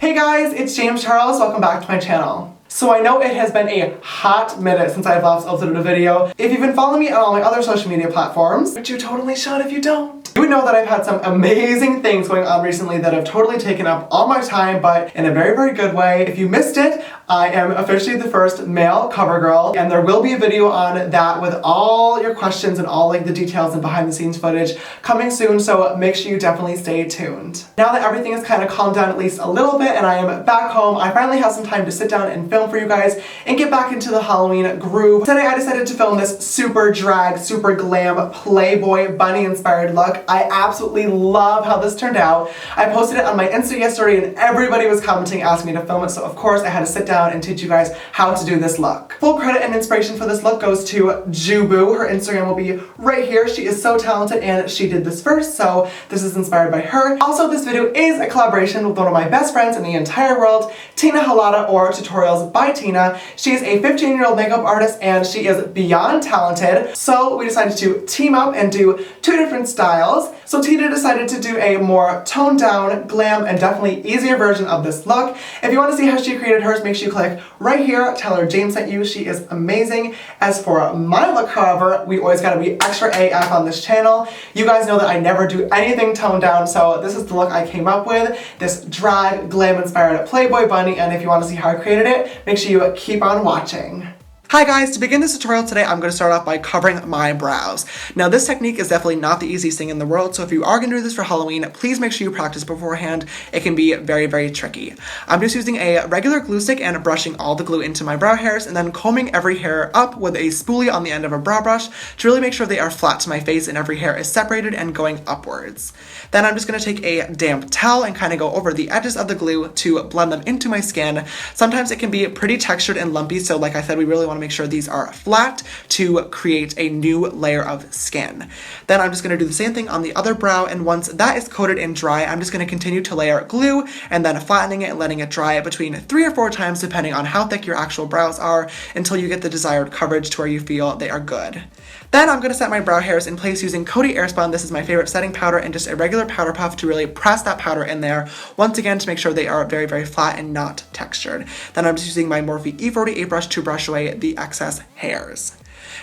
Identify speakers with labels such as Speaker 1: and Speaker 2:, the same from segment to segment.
Speaker 1: Hey guys, it's James Charles. Welcome back to my channel. So I know it has been a hot minute since I've last uploaded a video. If you've been following me on all my other social media platforms, which you totally should if you don't, you would know that I've had some amazing things going on recently that have totally taken up all my time, but in a very, very good way. If you missed it, I am officially the first male cover girl, and there will be a video on that with all your questions and all like the details and behind the scenes footage coming soon, so make sure you definitely stay tuned. Now that everything has kind of calmed down at least a little bit and I am back home, I finally have some time to sit down and film for you guys and get back into the Halloween groove. Today I decided to film this super drag, super glam Playboy bunny inspired look. I absolutely love how this turned out. I posted it on my Insta yesterday and everybody was commenting asking me to film it, so of course I had to sit down and teach you guys how to do this look. Full credit and inspiration for this look goes to Jubu. Her Instagram will be right here. She is so talented and she did this first, so this is inspired by her. Also, this video is a collaboration with one of my best friends in the entire world, Tina Halada, or Tutorials by Tina. She is a 15-year-old makeup artist and she is beyond talented, so we decided to team up and do two different styles. So Tina decided to do a more toned down, glam, and definitely easier version of this look. If you want to see how she created hers, make sure you click right here. Tell her James sent you. She is amazing. As for my look, however, we always gotta be extra AF on this channel. You guys know that I never do anything toned down, so this is the look I came up with. This drag, glam inspired Playboy bunny, and if you want to see how I created it, make sure you keep on watching. Hi guys, to begin this tutorial today, I'm going to start off by covering my brows. Now this technique is definitely not the easiest thing in the world, so if you are going to do this for Halloween, please make sure you practice beforehand. It can be very, very tricky. I'm just using a regular glue stick and brushing all the glue into my brow hairs and then combing every hair up with a spoolie on the end of a brow brush to really make sure they are flat to my face and every hair is separated and going upwards. Then I'm just going to take a damp towel and kind of go over the edges of the glue to blend them into my skin. Sometimes it can be pretty textured and lumpy, so like I said, we really want to make sure these are flat to create a new layer of skin. Then I'm just going to do the same thing on the other brow, and once that is coated and dry, I'm just going to continue to layer glue and then flattening it and letting it dry between 3 or 4 times depending on how thick your actual brows are until you get the desired coverage to where you feel they are good. Then I'm going to set my brow hairs in place using COTY Airspun. This is my favorite setting powder, and just a regular powder puff to really press that powder in there once again to make sure they are very, very flat and not textured. Then I'm just using my Morphe E48 brush to brush away the excess hairs.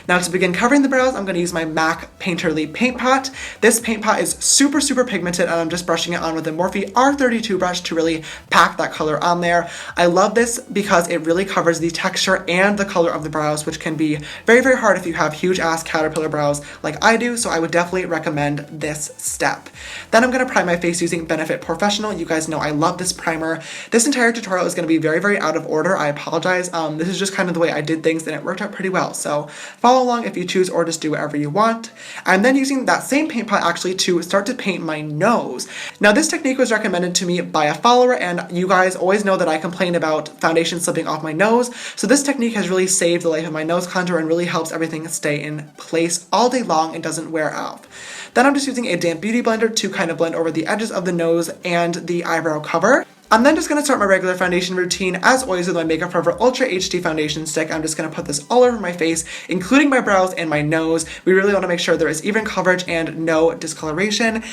Speaker 1: Now to begin covering the brows, I'm going to use my MAC Painterly Paint Pot. This paint pot is super, super pigmented, and I'm just brushing it on with a Morphe R32 brush to really pack that color on there. I love this because it really covers the texture and the color of the brows, which can be very, very hard if you have huge ass caterpillar brows like I do, so I would definitely recommend this step. Then I'm going to prime my face using Benefit Professional. You guys know I love this primer. This entire tutorial is going to be very, very out of order. I apologize. This is just kind of the way I did things, and it worked out pretty well, so follow along if you choose, or just do whatever you want. I'm then using that same paint pot actually to start to paint my nose. Now this technique was recommended to me by a follower, and you guys always know that I complain about foundation slipping off my nose, so this technique has really saved the life of my nose contour and really helps everything stay in place all day long and doesn't wear off. Then I'm just using a damp beauty blender to kind of blend over the edges of the nose and the eyebrow cover. I'm then just going to start my regular foundation routine, as always, with my Makeup Forever Ultra HD foundation stick. I'm just going to put this all over my face, including my brows and my nose. We really want to make sure there is even coverage and no discoloration.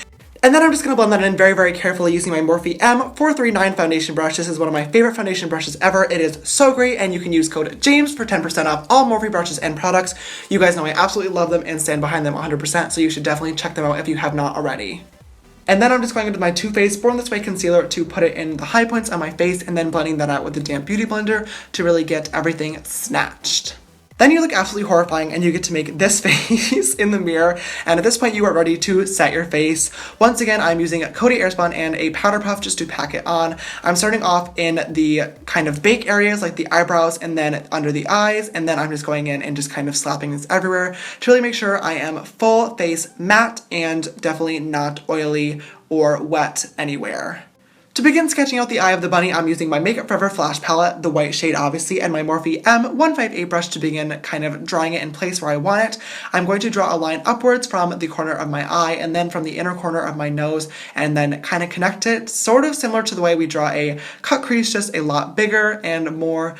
Speaker 1: And then I'm just going to blend that in very, very carefully using my Morphe M439 foundation brush. This is one of my favorite foundation brushes ever. It is so great, and you can use code JAMES for 10% off all Morphe brushes and products. You guys know I absolutely love them and stand behind them 100%, so you should definitely check them out if you have not already. And then I'm just going into my Too Faced Born This Way concealer to put it in the high points on my face, and then blending that out with the damp beauty blender to really get everything snatched. Then you look absolutely horrifying and you get to make this face in the mirror, and at this point you are ready to set your face. Once again, I'm using a COTY Airspun and a powder puff just to pack it on. I'm starting off in the kind of bake areas like the eyebrows and then under the eyes, and then I'm just going in and just kind of slapping this everywhere to really make sure I am full face matte and definitely not oily or wet anywhere. To begin sketching out the eye of the bunny, I'm using my Makeup Forever Flash Palette, the white shade obviously, and my Morphe M158 brush to begin kind of drawing it in place where I want it. I'm going to draw a line upwards from the corner of my eye and then from the inner corner of my nose, and then kind of connect it, sort of similar to the way we draw a cut crease, just a lot bigger and more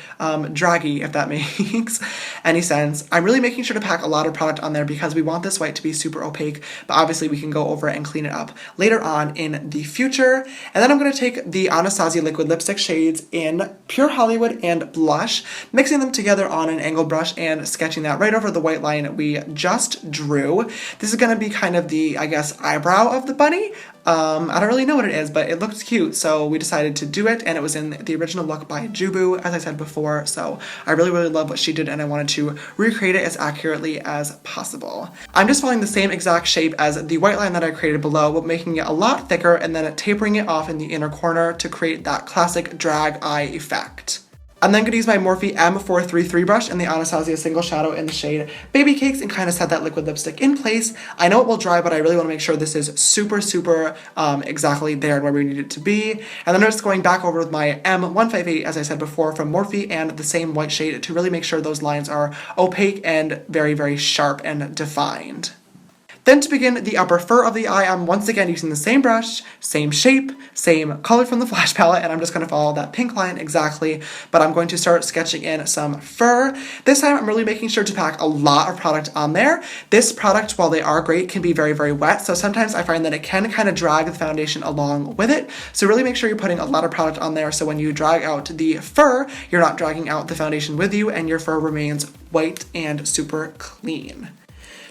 Speaker 1: draggy, if that makes any sense. I'm really making sure to pack a lot of product on there because we want this white to be super opaque, but obviously we can go over it and clean it up later on in the future. And then I'm going to take take the Anastasia Liquid Lipstick shades in Pure Hollywood and Blush, mixing them together on an angled brush and sketching that right over the white line we just drew. This is going to be kind of the, I guess, eyebrow of the bunny. I don't really know what it is, but it looks cute, so we decided to do it, and it was in the original look by Jubu, as I said before, so I really love what she did, and I wanted to recreate it as accurately as possible. I'm just following the same exact shape as the white line that I created below, but making it a lot thicker and then tapering it off in the inner corner to create that classic drag eye effect. I'm then going to use my Morphe M433 brush and the Anastasia Single Shadow in the shade Baby Cakes and kind of set that liquid lipstick in place. I know it will dry, but I really want to make sure this is super exactly there where we need it to be. And then I'm just going back over with my M158, as I said before, from Morphe and the same white shade to really make sure those lines are opaque and very sharp and defined. Then to begin the upper fur of the eye, I'm once again using the same brush, same shape, same color from the Flash palette, and I'm just going to follow that pink line exactly, but I'm going to start sketching in some fur. This time I'm really making sure to pack a lot of product on there. This product, while they are great, can be very wet, so sometimes I find that it can kind of drag the foundation along with it, so really make sure you're putting a lot of product on there so when you drag out the fur, you're not dragging out the foundation with you and your fur remains white and super clean.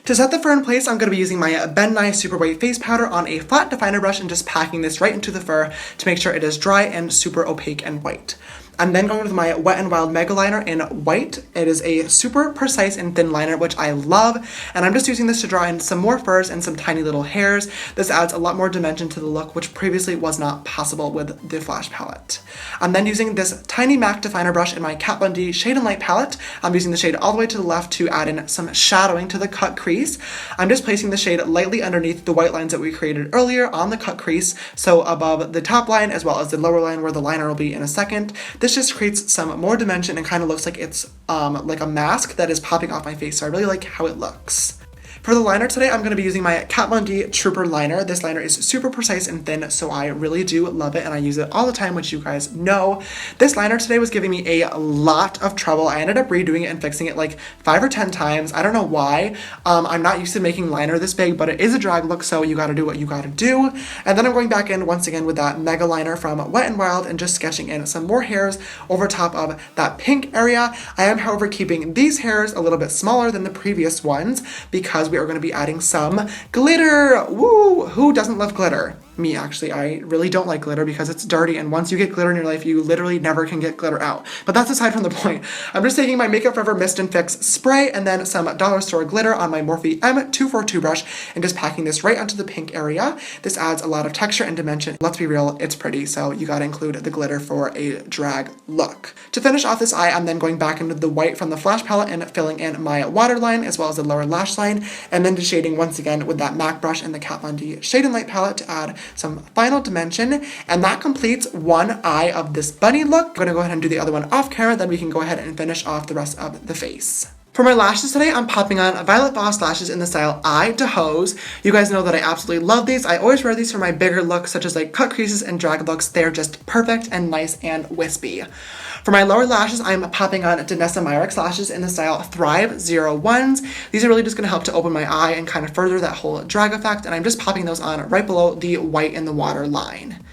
Speaker 1: To set the fur in place, I'm going to be using my Ben Nye Super White Face Powder on a flat definer brush and just packing this right into the fur to make sure it is dry and super opaque and white. I'm then going with my Wet n Wild Megaliner in white. It is a super precise and thin liner, which I love, and I'm just using this to draw in some more furs and some tiny little hairs. This adds a lot more dimension to the look, which previously was not possible with the Flash palette. I'm then using this tiny MAC definer brush in my Kat Von D Shade and Light palette. I'm using the shade all the way to the left to add in some shadowing to the cut crease. I'm just placing the shade lightly underneath the white lines that we created earlier on the cut crease, so above the top line as well as the lower line where the liner will be in a second. This just creates some more dimension and kind of looks like it's like a mask that is popping off my face, so I really like how it looks. For the liner today, I'm going to be using my Kat Von D Trooper liner. This liner is super precise and thin, so I really do love it, and I use it all the time, which you guys know. This liner today was giving me a lot of trouble. I ended up redoing it and fixing it like 5 or 10 times. I don't know why. I'm not used to making liner this big, but it is a drag look, so you gotta do what you gotta do. And then I'm going back in once again with that Mega Liner from Wet n Wild and just sketching in some more hairs over top of that pink area. I am, however, keeping these hairs a little bit smaller than the previous ones because we are going to be adding some glitter. Woo! Who doesn't love glitter? Me, actually. I really don't like glitter because it's dirty, and once you get glitter in your life, you literally never can get glitter out. But that's aside from the point. I'm just taking my Makeup Forever Mist and Fix spray and then some dollar store glitter on my Morphe M242 brush and just packing this right onto the pink area. This adds a lot of texture and dimension. Let's be real, it's pretty, so you gotta include the glitter for a drag look. To finish off this eye, I'm then going back into the white from the Flash palette and filling in my waterline as well as the lower lash line, and then just shading once again with that MAC brush and the Kat Von D Shade and Light palette to add some final dimension, and that completes one eye of this bunny look. I'm gonna go ahead and do the other one off camera, then we can go ahead and finish off the rest of the face. For my lashes today, I'm popping on Violet Voss lashes in the style Eye to Hose. You guys know that I absolutely love these. I always wear these for my bigger looks, such as like cut creases and drag looks. They're just perfect and nice and wispy. For my lower lashes, I'm popping on Danessa Myricks lashes in the style Thrive 01s. These are really just going to help to open my eye and kind of further that whole drag effect, and I'm just popping those on right below the white in the water line.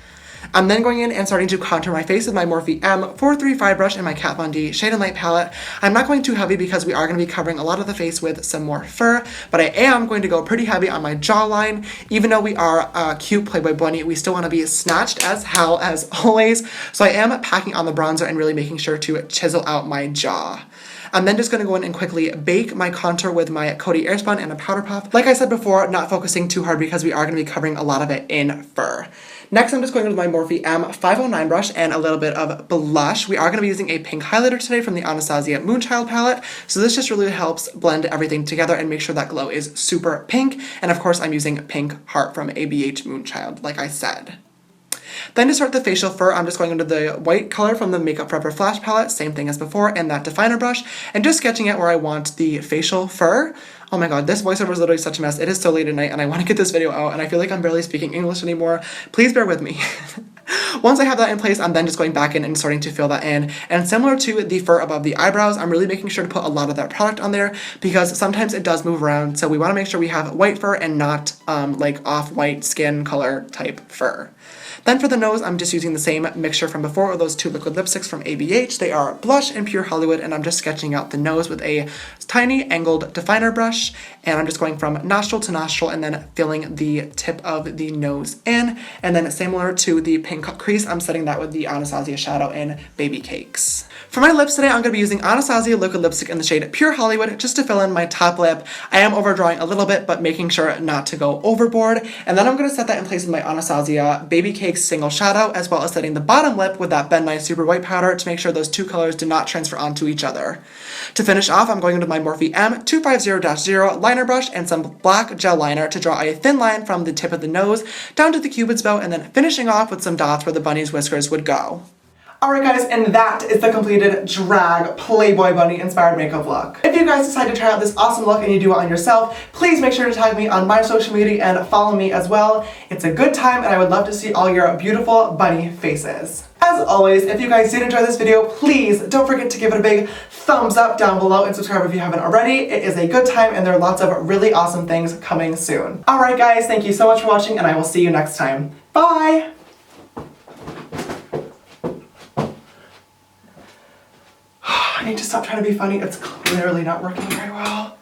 Speaker 1: I'm then going in and starting to contour my face with my Morphe M435 brush and my Kat Von D Shade and Light palette. I'm not going too heavy because we are going to be covering a lot of the face with some more fur, but I am going to go pretty heavy on my jawline. Even though we are a cute Playboy bunny, we still want to be snatched as hell as always, so I am packing on the bronzer and really making sure to chisel out my jaw. I'm then just going to go in and quickly bake my contour with my COTY Airspun and a powder puff. Like I said before, not focusing too hard because we are going to be covering a lot of it in fur. Next, I'm just going with my Morphe M509 brush and a little bit of blush. We are going to be using a pink highlighter today from the Anastasia Moonchild palette, so this just really helps blend everything together and make sure that glow is super pink. And of course, I'm using Pink Heart from ABH Moonchild, like I said. Then to start the facial fur, I'm just going into the white color from the Makeup Forever Flash palette, same thing as before, and that definer brush, and just sketching it where I want the facial fur. Oh my god, this voiceover is literally such a mess. It is so late at night and I want to get this video out and I feel like I'm barely speaking English anymore. Please bear with me. Once I have that in place, I'm then just going back in and starting to fill that in. And similar to the fur above the eyebrows, I'm really making sure to put a lot of that product on there because sometimes it does move around. So we want to make sure we have white fur and not like off-white skin color type fur. Then for the nose, I'm just using the same mixture from before, or those two liquid lipsticks from ABH. They are Blush and Pure Hollywood, and I'm just sketching out the nose with a tiny angled definer brush, and I'm just going from nostril to nostril and then filling the tip of the nose in. And then similar to the pink crease, I'm setting that with the Anastasia shadow in Baby Cakes. For my lips today, I'm going to be using Anastasia Liquid Lipstick in the shade Pure Hollywood just to fill in my top lip. I am overdrawing a little bit, but making sure not to go overboard. And then I'm going to set that in place with my Anastasia Baby Cakes single shadow, as well as setting the bottom lip with that Ben Nye Super White powder to make sure those two colors do not transfer onto each other. To finish off, I'm going into my Morphe M250-0 liner brush and some black gel liner to draw a thin line from the tip of the nose down to the cupid's bow, and then finishing off with some dots where the bunny's whiskers would go. Alright guys, and that is the completed drag Playboy bunny inspired makeup look. If you guys decide to try out this awesome look and you do it on yourself, please make sure to tag me on my social media and follow me as well. It's a good time and I would love to see all your beautiful bunny faces. As always, if you guys did enjoy this video, please don't forget to give it a big thumbs up down below and subscribe if you haven't already. It is a good time and there are lots of really awesome things coming soon. Alright guys, thank you so much for watching and I will see you next time. Bye! I need to stop trying to be funny. It's clearly not working very well.